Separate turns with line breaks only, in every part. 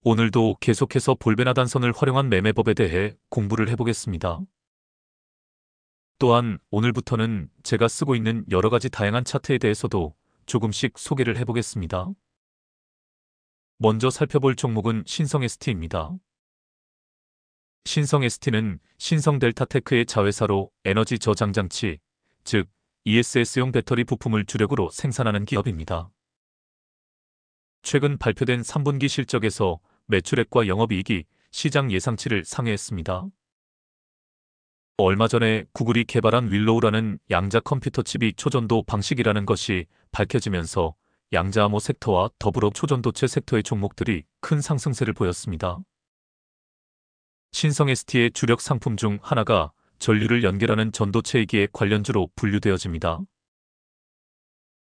오늘도 계속해서 볼베나단선을 활용한 매매법에 대해 공부를 해보겠습니다. 또한 오늘부터는 제가 쓰고 있는 여러 가지 다양한 차트에 대해서도 조금씩 소개를 해보겠습니다. 먼저 살펴볼 종목은 신성 ST입니다. 신성 ST는 신성 델타테크의 자회사로 에너지 저장 장치, 즉 ESS용 배터리 부품을 주력으로 생산하는 기업입니다. 최근 발표된 3분기 실적에서 매출액과 영업이익이 시장 예상치를 상회했습니다. 얼마 전에 구글이 개발한 윌로우라는 양자 컴퓨터 칩이 초전도 방식이라는 것이 밝혀지면서 양자암호 섹터와 더불어 초전도체 섹터의 종목들이 큰 상승세를 보였습니다. 신성 ST의 주력 상품 중 하나가 전류를 연결하는 전도체이기에 관련주로 분류되어집니다.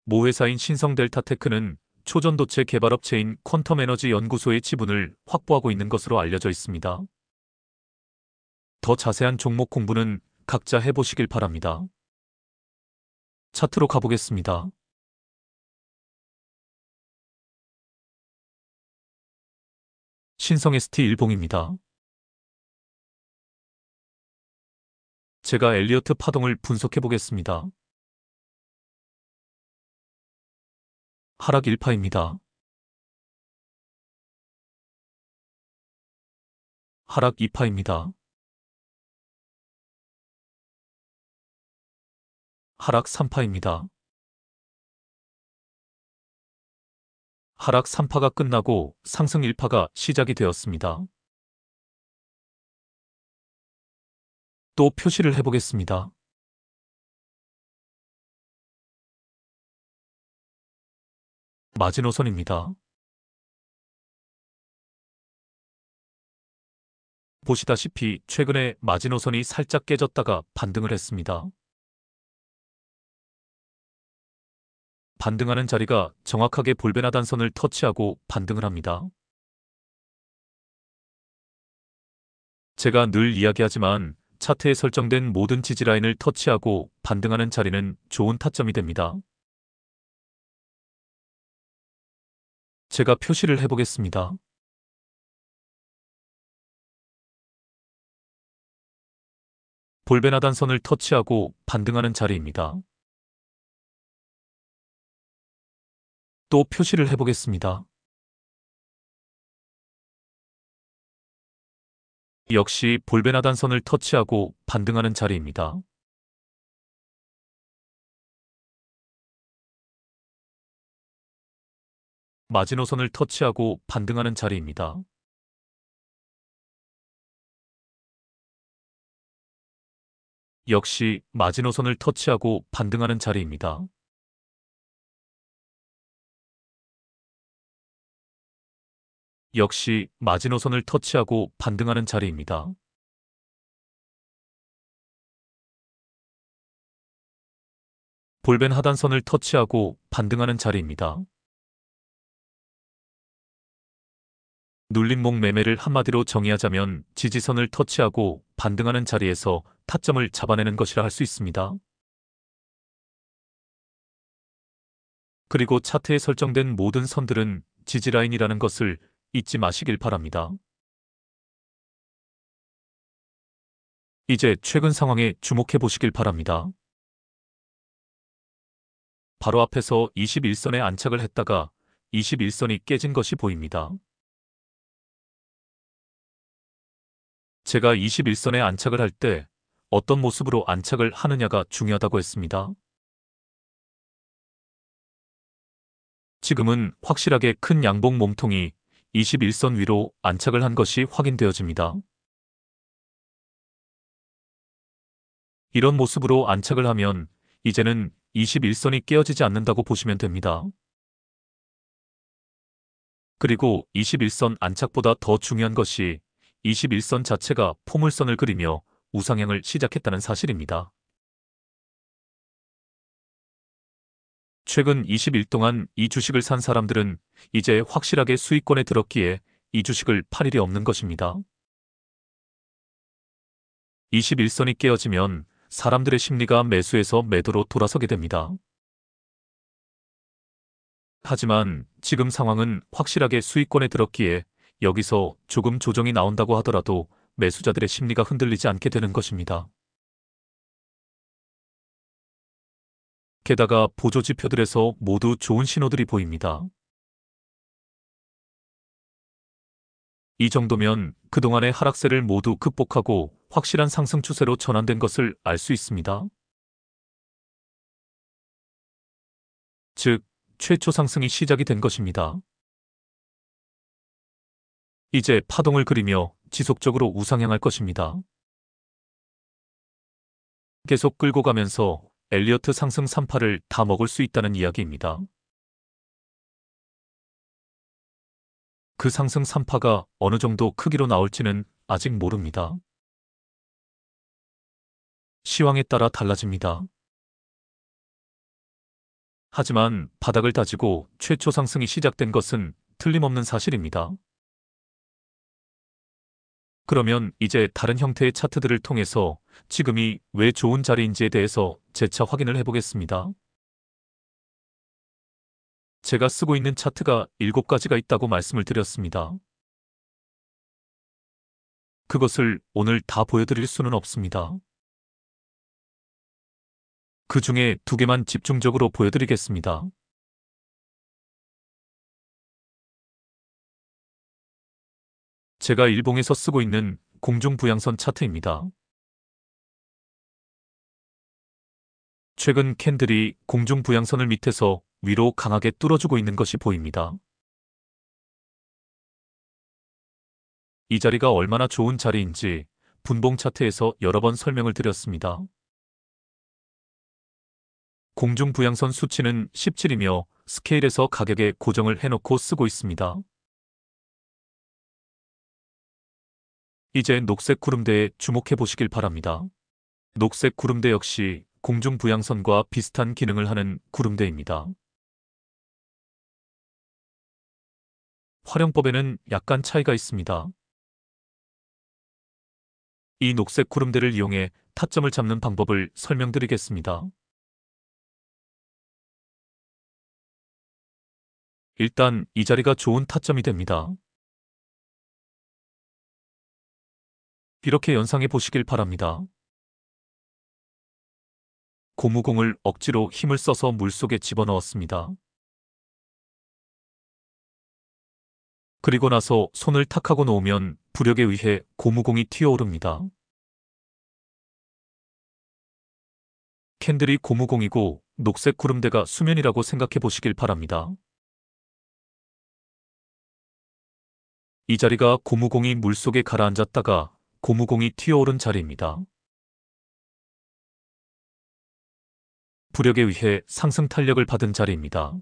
모 회사인 신성 델타테크는 초전도체 개발업체인 퀀텀 에너지 연구소의 지분을 확보하고 있는 것으로 알려져 있습니다. 더 자세한 종목 공부는 각자 해보시길 바랍니다. 차트로 가보겠습니다. 신성 ST 일봉입니다. 제가 엘리어트 파동을 분석해 보겠습니다. 하락 1파입니다. 하락 2파입니다. 하락 3파입니다. 하락 3파가 끝나고 상승 1파가 시작이 되었습니다. 또 표시를 해보겠습니다. 마지노선입니다. 보시다시피 최근에 마지노선이 살짝 깨졌다가 반등을 했습니다. 반등하는 자리가 정확하게 볼베나단선을 터치하고 반등을 합니다. 제가 늘 이야기하지만 차트에 설정된 모든 지지라인을 터치하고 반등하는 자리는 좋은 타점이 됩니다. 제가 표시를 해보겠습니다. 볼베나단선을 터치하고 반등하는 자리입니다. 또 표시를 해보겠습니다. 역시 볼베나단선을 터치하고 반등하는 자리입니다. 마지노선을 터치하고 반등하는 자리입니다. 역시 마지노선을 터치하고 반등하는 자리입니다. 역시 마지노선을 터치하고 반등하는 자리입니다. 볼벤 하단선을 터치하고 반등하는 자리입니다. 눌림목 매매를 한마디로 정의하자면 지지선을 터치하고 반등하는 자리에서 타점을 잡아내는 것이라 할 수 있습니다. 그리고 차트에 설정된 모든 선들은 지지라인이라는 것을 잊지 마시길 바랍니다. 이제 최근 상황에 주목해 보시길 바랍니다. 바로 앞에서 21선에 안착을 했다가 21선이 깨진 것이 보입니다. 제가 21선에 안착을 할 때 어떤 모습으로 안착을 하느냐가 중요하다고 했습니다. 지금은 확실하게 큰 양봉 몸통이 21선 위로 안착을 한 것이 확인되어집니다. 이런 모습으로 안착을 하면 이제는 21선이 깨어지지 않는다고 보시면 됩니다. 그리고 21선 안착보다 더 중요한 것이 21선 자체가 포물선을 그리며 우상향을 시작했다는 사실입니다. 최근 20일 동안 이 주식을 산 사람들은 이제 확실하게 수익권에 들었기에 이 주식을 팔 일이 없는 것입니다. 21선이 깨어지면 사람들의 심리가 매수에서 매도로 돌아서게 됩니다. 하지만 지금 상황은 확실하게 수익권에 들었기에 여기서 조금 조정이 나온다고 하더라도 매수자들의 심리가 흔들리지 않게 되는 것입니다. 게다가 보조지표들에서 모두 좋은 신호들이 보입니다. 이 정도면 그동안의 하락세를 모두 극복하고 확실한 상승 추세로 전환된 것을 알 수 있습니다. 즉, 최초 상승이 시작이 된 것입니다. 이제 파동을 그리며 지속적으로 우상향할 것입니다. 계속 끌고 가면서 엘리어트 상승 3파를 다 먹을 수 있다는 이야기입니다. 그 상승 3파가 어느 정도 크기로 나올지는 아직 모릅니다. 시황에 따라 달라집니다. 하지만 바닥을 다지고 최초 상승이 시작된 것은 틀림없는 사실입니다. 그러면 이제 다른 형태의 차트들을 통해서 지금이 왜 좋은 자리인지에 대해서 재차 확인을 해보겠습니다. 제가 쓰고 있는 차트가 7가지가 있다고 말씀을 드렸습니다. 그것을 오늘 다 보여드릴 수는 없습니다. 그 중에 2개만 집중적으로 보여드리겠습니다. 제가 일봉에서 쓰고 있는 공중부양선 차트입니다. 최근 캔들이 공중부양선을 밑에서 위로 강하게 뚫어주고 있는 것이 보입니다. 이 자리가 얼마나 좋은 자리인지 분봉 차트에서 여러 번 설명을 드렸습니다. 공중부양선 수치는 17이며 스케일에서 가격에 고정을 해놓고 쓰고 있습니다. 이제 녹색 구름대에 주목해 보시길 바랍니다. 녹색 구름대 역시 공중부양선과 비슷한 기능을 하는 구름대입니다. 활용법에는 약간 차이가 있습니다. 이 녹색 구름대를 이용해 타점을 잡는 방법을 설명드리겠습니다. 일단 이 자리가 좋은 타점이 됩니다. 이렇게 연상해 보시길 바랍니다. 고무공을 억지로 힘을 써서 물속에 집어넣었습니다. 그리고 나서 손을 탁 하고 놓으면 부력에 의해 고무공이 튀어오릅니다. 캔들이 고무공이고 녹색 구름대가 수면이라고 생각해 보시길 바랍니다. 이 자리가 고무공이 물속에 가라앉았다가 고무공이 튀어오른 자리입니다. 부력에 의해 상승 탄력을 받은 자리입니다.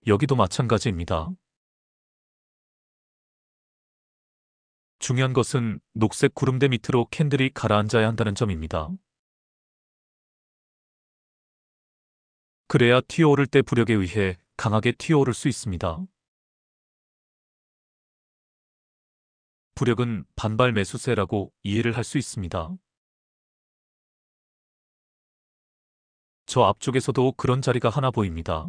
여기도 마찬가지입니다. 중요한 것은 녹색 구름대 밑으로 캔들이 가라앉아야 한다는 점입니다. 그래야 튀어오를 때 부력에 의해 강하게 튀어오를 수 있습니다. 부력은 반발 매수세라고 이해를 할 수 있습니다. 저 앞쪽에서도 그런 자리가 하나 보입니다.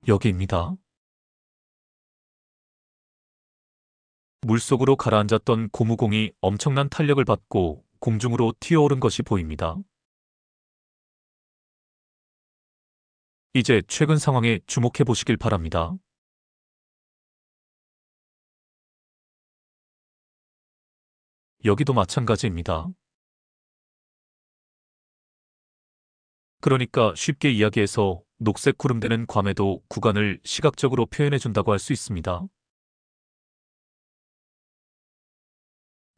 여기입니다. 물속으로 가라앉았던 고무공이 엄청난 탄력을 받고 공중으로 튀어오른 것이 보입니다. 이제 최근 상황에 주목해 보시길 바랍니다. 여기도 마찬가지입니다. 그러니까 쉽게 이야기해서 녹색 구름대는 괌에도 구간을 시각적으로 표현해 준다고 할 수 있습니다.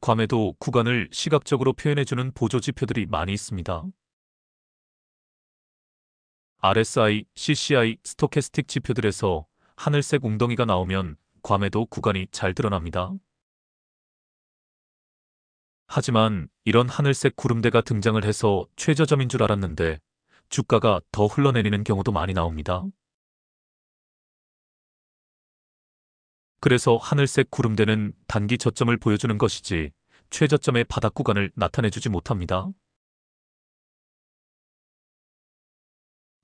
괌에도 구간을 시각적으로 표현해주는 보조지표들이 많이 있습니다. RSI, CCI, 스토캐스틱 지표들에서 하늘색 웅덩이가 나오면 괌에도 구간이 잘 드러납니다. 하지만 이런 하늘색 구름대가 등장을 해서 최저점인 줄 알았는데 주가가 더 흘러내리는 경우도 많이 나옵니다. 그래서 하늘색 구름대는 단기 저점을 보여주는 것이지 최저점의 바닥 구간을 나타내주지 못합니다.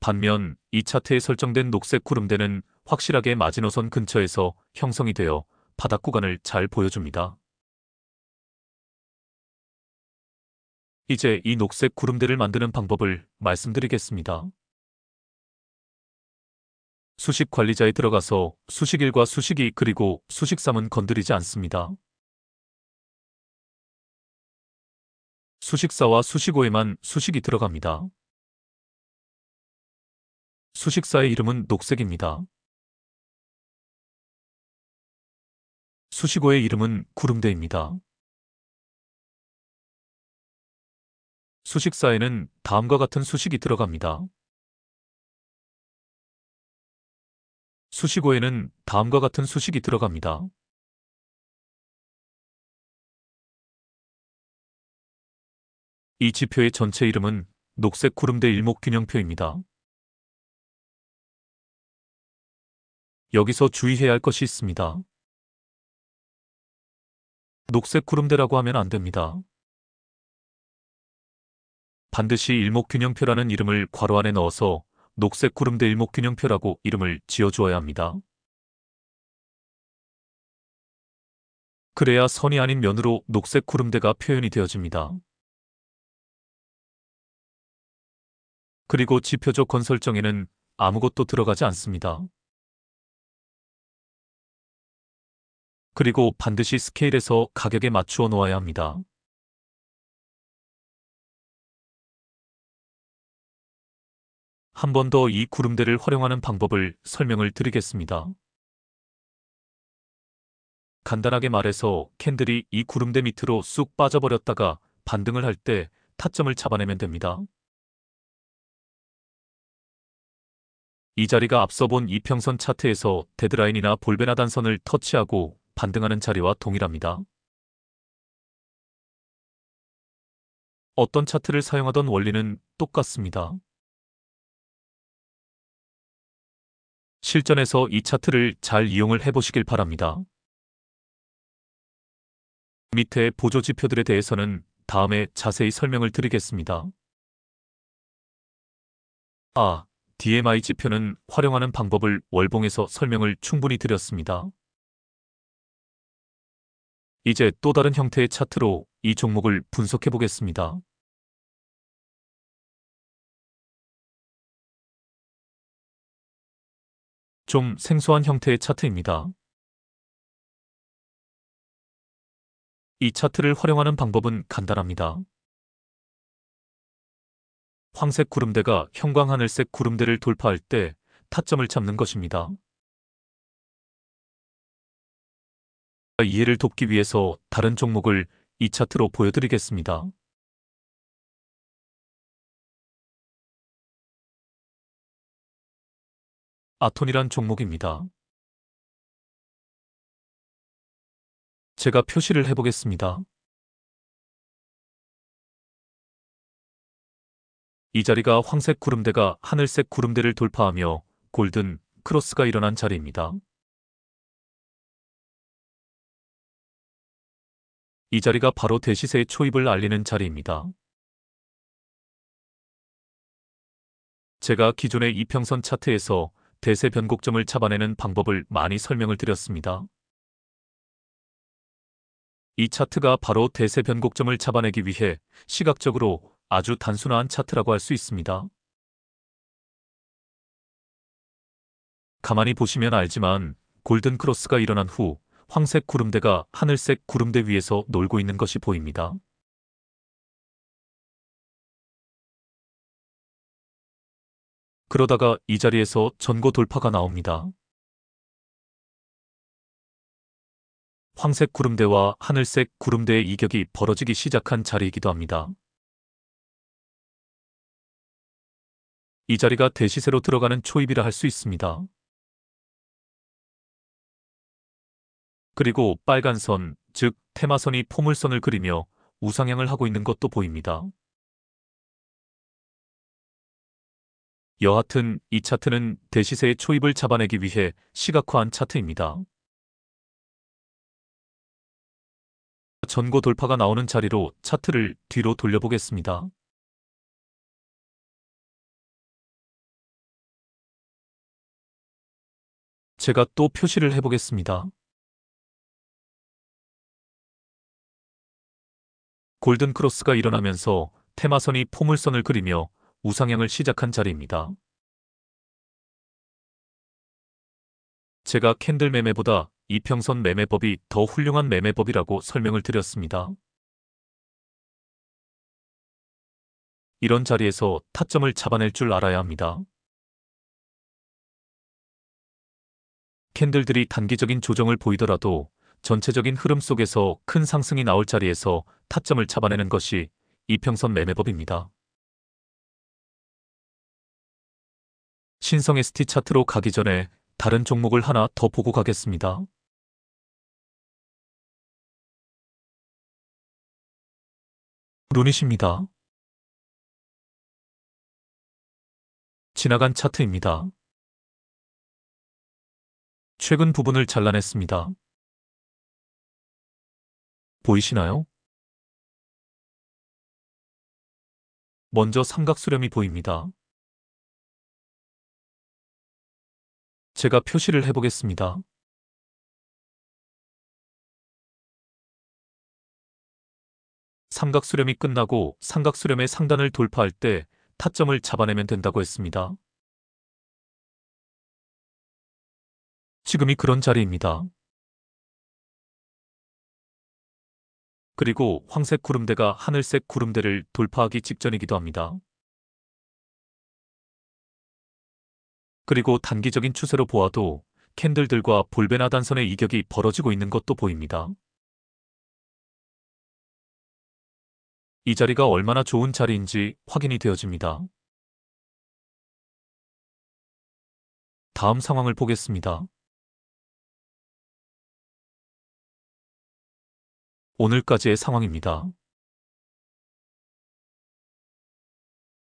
반면 이 차트에 설정된 녹색 구름대는 확실하게 마지노선 근처에서 형성이 되어 바닥 구간을 잘 보여줍니다. 이제 이 녹색 구름대를 만드는 방법을 말씀드리겠습니다. 수식 관리자에 들어가서 수식 1과 수식 2 그리고 수식 3은 건드리지 않습니다. 수식 4와 수식 5에만 수식이 들어갑니다. 수식 4의 이름은 녹색입니다. 수식 5의 이름은 구름대입니다. 수식 4에는 다음과 같은 수식이 들어갑니다. 수식 5에는 다음과 같은 수식이 들어갑니다. 이 지표의 전체 이름은 녹색 구름대 일목균형표입니다. 여기서 주의해야 할 것이 있습니다. 녹색 구름대라고 하면 안 됩니다. 반드시 일목균형표라는 이름을 괄호 안에 넣어서 녹색 구름대 일목균형표라고 이름을 지어주어야 합니다. 그래야 선이 아닌 면으로 녹색 구름대가 표현이 되어집니다. 그리고 지표적 건설정에는 아무것도 들어가지 않습니다. 그리고 반드시 스케일에서 가격에 맞추어 놓아야 합니다. 한 번 더 이 구름대를 활용하는 방법을 설명을 드리겠습니다. 간단하게 말해서 캔들이 이 구름대 밑으로 쑥 빠져버렸다가 반등을 할 때 타점을 잡아내면 됩니다. 이 자리가 앞서 본 이평선 차트에서 데드라인이나 볼베나단선을 터치하고 반등하는 자리와 동일합니다. 어떤 차트를 사용하던 원리는 똑같습니다. 실전에서 이 차트를 잘 이용을 해보시길 바랍니다. 밑에 보조 지표들에 대해서는 다음에 자세히 설명을 드리겠습니다. DMI 지표는 활용하는 방법을 월봉에서 설명을 충분히 드렸습니다. 이제 또 다른 형태의 차트로 이 종목을 분석해 보겠습니다. 좀 생소한 형태의 차트입니다. 이 차트를 활용하는 방법은 간단합니다. 황색 구름대가 형광하늘색 구름대를 돌파할 때 타점을 잡는 것입니다. 이해를 돕기 위해서 다른 종목을 이 차트로 보여드리겠습니다. 아톤이란 종목입니다. 제가 표시를 해보겠습니다. 이 자리가 황색 구름대가 하늘색 구름대를 돌파하며 골든 크로스가 일어난 자리입니다. 이 자리가 바로 대시세의 초입을 알리는 자리입니다. 제가 기존의 이평선 차트에서 대세 변곡점을 잡아내는 방법을 많이 설명을 드렸습니다. 이 차트가 바로 대세 변곡점을 잡아내기 위해 시각적으로 아주 단순한 차트라고 할 수 있습니다. 가만히 보시면 알지만 골든 크로스가 일어난 후 황색 구름대가 하늘색 구름대 위에서 놀고 있는 것이 보입니다. 그러다가 이 자리에서 전고 돌파가 나옵니다. 황색 구름대와 하늘색 구름대의 이격이 벌어지기 시작한 자리이기도 합니다. 이 자리가 대시세로 들어가는 초입이라 할 수 있습니다. 그리고 빨간 선, 즉 테마선이 포물선을 그리며 우상향을 하고 있는 것도 보입니다. 여하튼 이 차트는 대시세의 초입을 잡아내기 위해 시각화한 차트입니다. 전고 돌파가 나오는 자리로 차트를 뒤로 돌려보겠습니다. 제가 또 표시를 해보겠습니다. 골든 크로스가 일어나면서 테마선이 포물선을 그리며 우상향을 시작한 자리입니다. 제가 캔들 매매보다 이평선 매매법이 더 훌륭한 매매법이라고 설명을 드렸습니다. 이런 자리에서 타점을 잡아낼 줄 알아야 합니다. 캔들들이 단기적인 조정을 보이더라도 전체적인 흐름 속에서 큰 상승이 나올 자리에서 타점을 잡아내는 것이 이평선 매매법입니다. 신성 ST 차트로 가기 전에 다른 종목을 하나 더 보고 가겠습니다. 루닛입니다. 지나간 차트입니다. 최근 부분을 잘라냈습니다. 보이시나요? 먼저 삼각수렴이 보입니다. 제가 표시를 해보겠습니다. 삼각수렴이 끝나고 삼각수렴의 상단을 돌파할 때 타점을 잡아내면 된다고 했습니다. 지금이 그런 자리입니다. 그리고 황색 구름대가 하늘색 구름대를 돌파하기 직전이기도 합니다. 그리고 단기적인 추세로 보아도 캔들들과 볼벤 하단선의 이격이 벌어지고 있는 것도 보입니다. 이 자리가 얼마나 좋은 자리인지 확인이 되어집니다. 다음 상황을 보겠습니다. 오늘까지의 상황입니다.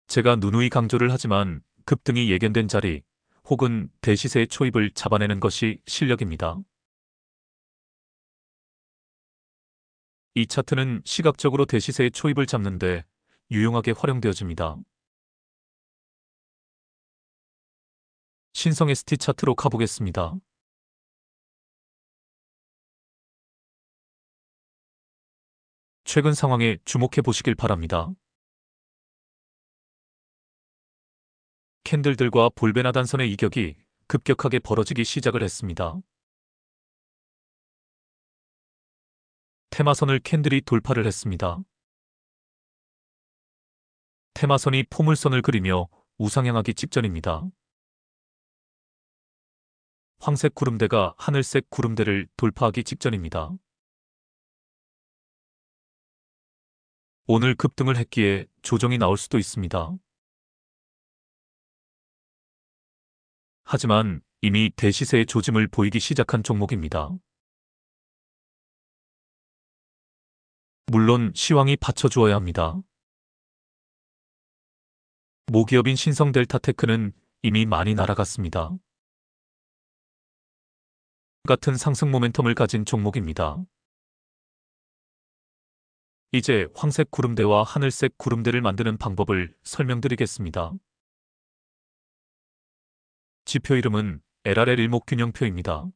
제가 누누이 강조를 하지만 급등이 예견된 자리 혹은 대시세의 초입을 잡아내는 것이 실력입니다. 이 차트는 시각적으로 대시세의 초입을 잡는데 유용하게 활용되어집니다. 신성 ST 차트로 가보겠습니다. 최근 상황에 주목해 보시길 바랍니다. 캔들들과 볼벤 하단선의 이격이 급격하게 벌어지기 시작을 했습니다. 테마선을 캔들이 돌파를 했습니다. 테마선이 포물선을 그리며 우상향하기 직전입니다. 황색 구름대가 하늘색 구름대를 돌파하기 직전입니다. 오늘 급등을 했기에 조정이 나올 수도 있습니다. 하지만 이미 대시세의 조짐을 보이기 시작한 종목입니다. 물론 시황이 받쳐주어야 합니다. 모기업인 신성델타테크는 이미 많이 날아갔습니다. 같은 상승 모멘텀을 가진 종목입니다. 이제 황색 구름대와 하늘색 구름대를 만드는 방법을 설명드리겠습니다. 지표 이름은 LRL 일목균형표입니다.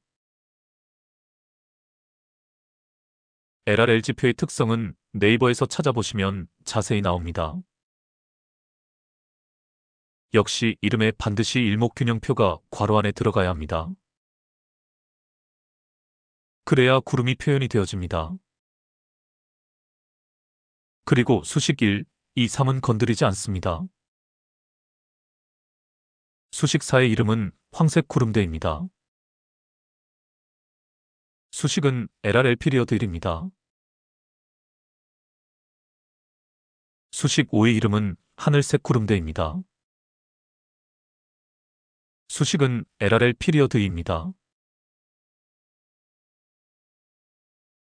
LRL 지표의 특성은 네이버에서 찾아보시면 자세히 나옵니다. 역시 이름에 반드시 일목균형표가 괄호 안에 들어가야 합니다. 그래야 구름이 표현이 되어집니다. 그리고 수식 1, 2, 3은 건드리지 않습니다. 수식 4의 이름은 황색 구름대입니다. 수식은 LRL 피리어드 1입니다. 수식 5의 이름은 하늘색 구름대입니다. 수식은 LRL 피리어드 2입니다.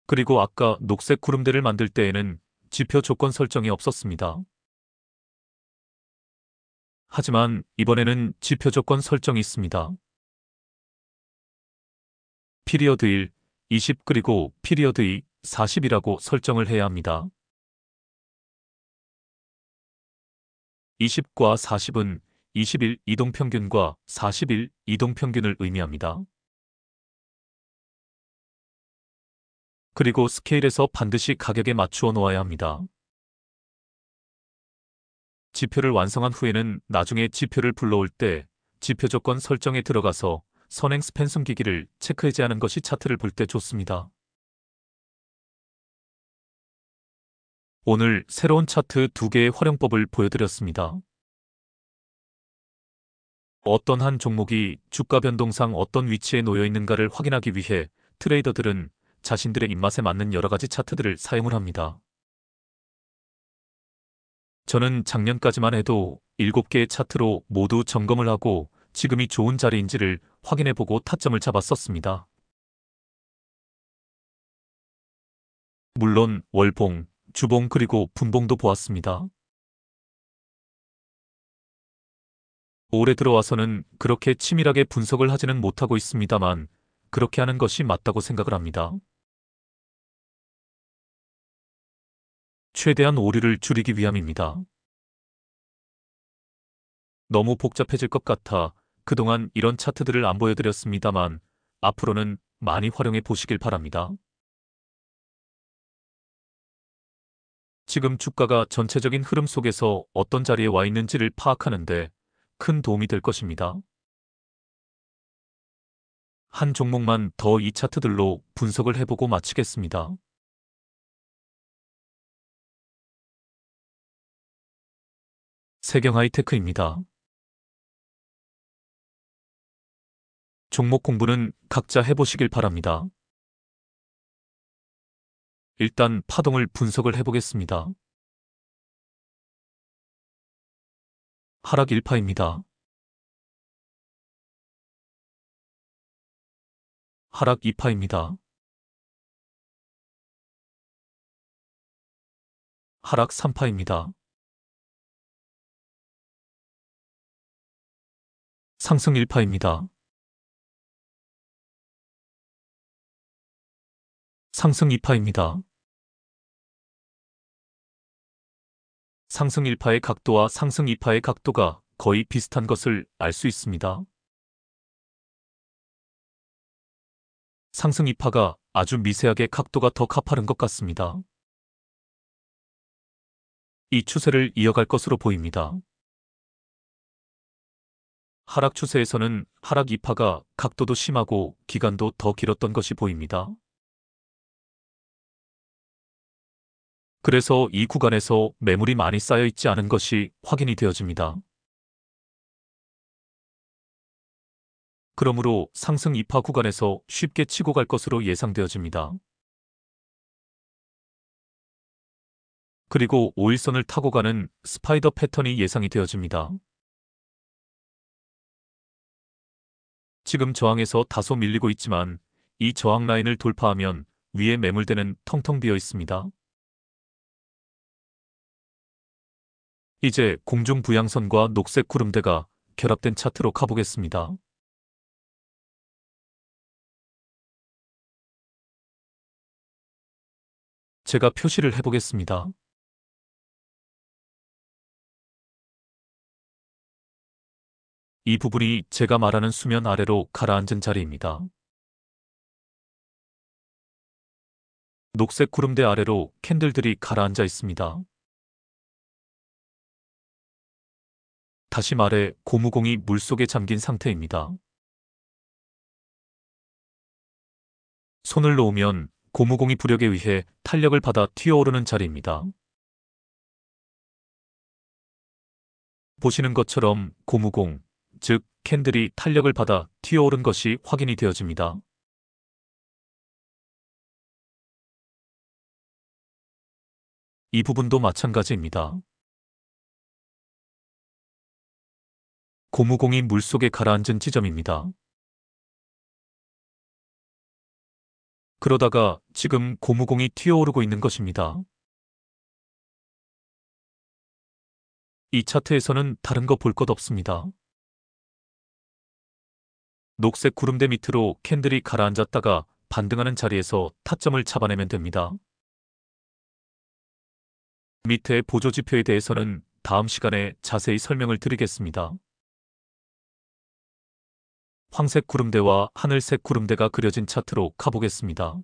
그리고 아까 녹색 구름대를 만들 때에는 지표 조건 설정이 없었습니다. 하지만 이번에는 지표 조건 설정이 있습니다. 피리어드 1, 20 그리고 피리어드 2, 40이라고 설정을 해야 합니다. 20과 40은 20일 이동평균과 40일 이동평균을 의미합니다. 그리고 스케일에서 반드시 가격에 맞추어 놓아야 합니다. 지표를 완성한 후에는 나중에 지표를 불러올 때 지표 조건 설정에 들어가서 선행 스팬 숨기기를 체크 해제하는 것이 차트를 볼 때 좋습니다. 오늘 새로운 차트 2개의 활용법을 보여드렸습니다. 어떤 한 종목이 주가 변동상 어떤 위치에 놓여 있는가를 확인하기 위해 트레이더들은 자신들의 입맛에 맞는 여러 가지 차트들을 사용을 합니다. 저는 작년까지만 해도 7개의 차트로 모두 점검을 하고 지금이 좋은 자리인지를 확인해보고 타점을 잡았었습니다. 물론 월봉, 주봉 그리고 분봉도 보았습니다. 올해 들어와서는 그렇게 치밀하게 분석을 하지는 못하고 있습니다만 그렇게 하는 것이 맞다고 생각을 합니다. 최대한 오류를 줄이기 위함입니다. 너무 복잡해질 것 같아 그동안 이런 차트들을 안 보여드렸습니다만 앞으로는 많이 활용해 보시길 바랍니다. 지금 주가가 전체적인 흐름 속에서 어떤 자리에 와 있는지를 파악하는데 큰 도움이 될 것입니다. 한 종목만 더 이 차트들로 분석을 해보고 마치겠습니다. 세경하이테크입니다. 종목 공부는 각자 해보시길 바랍니다. 일단 파동을 분석을 해보겠습니다. 하락 1파입니다. 하락 2파입니다. 하락 3파입니다. 상승 1파입니다. 상승 2파입니다. 상승 1파의 각도와 상승 2파의 각도가 거의 비슷한 것을 알 수 있습니다. 상승 2파가 아주 미세하게 각도가 더 가파른 것 같습니다. 이 추세를 이어갈 것으로 보입니다. 하락 추세에서는 하락 2파가 각도도 심하고 기간도 더 길었던 것이 보입니다. 그래서 이 구간에서 매물이 많이 쌓여 있지 않은 것이 확인이 되어집니다. 그러므로 상승 2파 구간에서 쉽게 치고 갈 것으로 예상되어집니다. 그리고 5일선을 타고 가는 스파이더 패턴이 예상이 되어집니다. 지금 저항에서 다소 밀리고 있지만 이 저항 라인을 돌파하면 위에 매물대는 텅텅 비어 있습니다. 이제 공중 부양선과 녹색 구름대가 결합된 차트로 가보겠습니다. 제가 표시를 해보겠습니다. 이 부분이 제가 말하는 수면 아래로 가라앉은 자리입니다. 녹색 구름대 아래로 캔들들이 가라앉아 있습니다. 다시 말해 고무공이 물속에 잠긴 상태입니다. 손을 놓으면 고무공이 부력에 의해 탄력을 받아 튀어오르는 자리입니다. 보시는 것처럼 고무공, 즉 캔들이 탄력을 받아 튀어오른 것이 확인이 되어집니다. 이 부분도 마찬가지입니다. 고무공이 물속에 가라앉은 지점입니다. 그러다가 지금 고무공이 튀어오르고 있는 것입니다. 이 차트에서는 다른 거 볼 것 없습니다. 녹색 구름대 밑으로 캔들이 가라앉았다가 반등하는 자리에서 타점을 잡아내면 됩니다. 밑에 보조지표에 대해서는 다음 시간에 자세히 설명을 드리겠습니다. 황색 구름대와 하늘색 구름대가 그려진 차트로 가보겠습니다.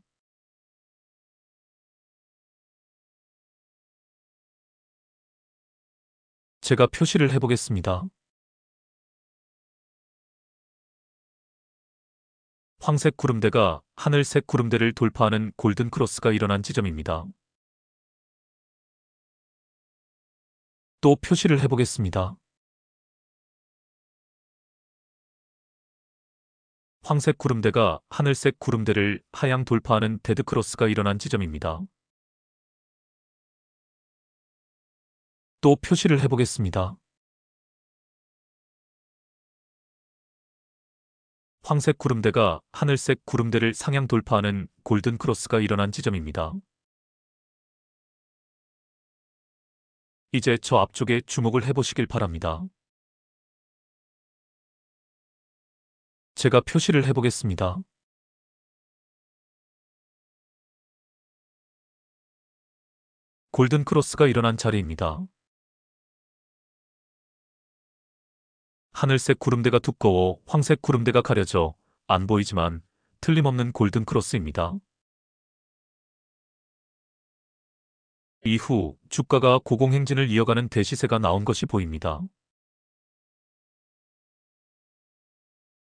제가 표시를 해보겠습니다. 황색 구름대가 하늘색 구름대를 돌파하는 골든 크로스가 일어난 지점입니다. 또 표시를 해보겠습니다. 황색 구름대가 하늘색 구름대를 하향 돌파하는 데드 크로스가 일어난 지점입니다. 또 표시를 해보겠습니다. 황색 구름대가 하늘색 구름대를 상향 돌파하는 골든 크로스가 일어난 지점입니다. 이제 저 앞쪽에 주목을 해보시길 바랍니다. 제가 표시를 해보겠습니다. 골든 크로스가 일어난 자리입니다. 하늘색 구름대가 두꺼워 황색 구름대가 가려져 안 보이지만 틀림없는 골든 크로스입니다. 이후 주가가 고공행진을 이어가는 대시세가 나온 것이 보입니다.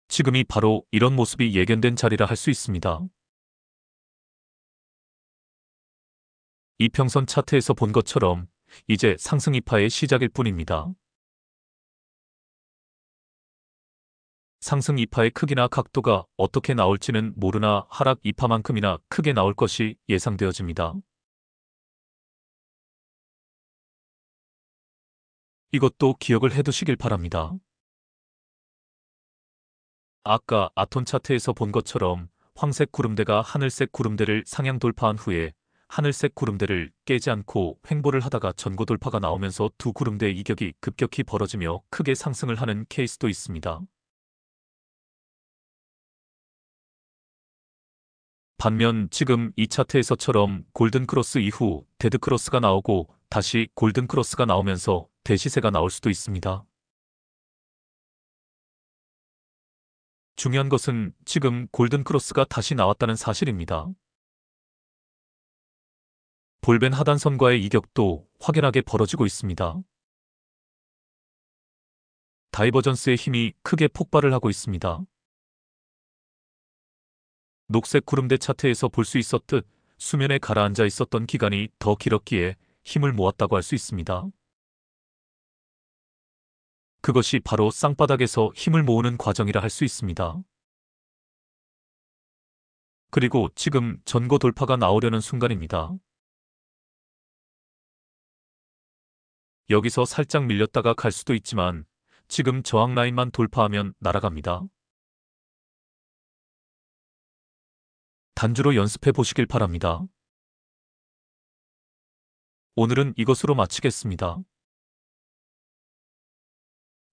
지금이 바로 이런 모습이 예견된 자리라 할 수 있습니다. 이평선 차트에서 본 것처럼 이제 상승 이파의 시작일 뿐입니다. 상승 이파의 크기나 각도가 어떻게 나올지는 모르나 하락 이파만큼이나 크게 나올 것이 예상되어집니다. 이것도 기억을 해두시길 바랍니다. 아까 아톤 차트에서 본 것처럼 황색 구름대가 하늘색 구름대를 상향 돌파한 후에 하늘색 구름대를 깨지 않고 횡보를 하다가 전고 돌파가 나오면서 두 구름대의 이격이 급격히 벌어지며 크게 상승을 하는 케이스도 있습니다. 반면 지금 이 차트에서처럼 골든 크로스 이후 데드 크로스가 나오고 다시 골든 크로스가 나오면서 대시세가 나올 수도 있습니다. 중요한 것은 지금 골든 크로스가 다시 나왔다는 사실입니다. 볼벤 하단선과의 이격도 확연하게 벌어지고 있습니다. 다이버전스의 힘이 크게 폭발을 하고 있습니다. 녹색 구름대 차트에서 볼 수 있었듯 수면에 가라앉아 있었던 기간이 더 길었기에 힘을 모았다고 할 수 있습니다. 그것이 바로 쌍바닥에서 힘을 모으는 과정이라 할 수 있습니다. 그리고 지금 전고 돌파가 나오려는 순간입니다. 여기서 살짝 밀렸다가 갈 수도 있지만 지금 저항 라인만 돌파하면 날아갑니다. 단주로 연습해 보시길 바랍니다. 오늘은 이것으로 마치겠습니다.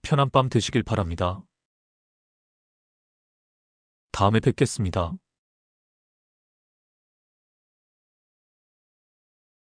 편한 밤 되시길 바랍니다. 다음에 뵙겠습니다.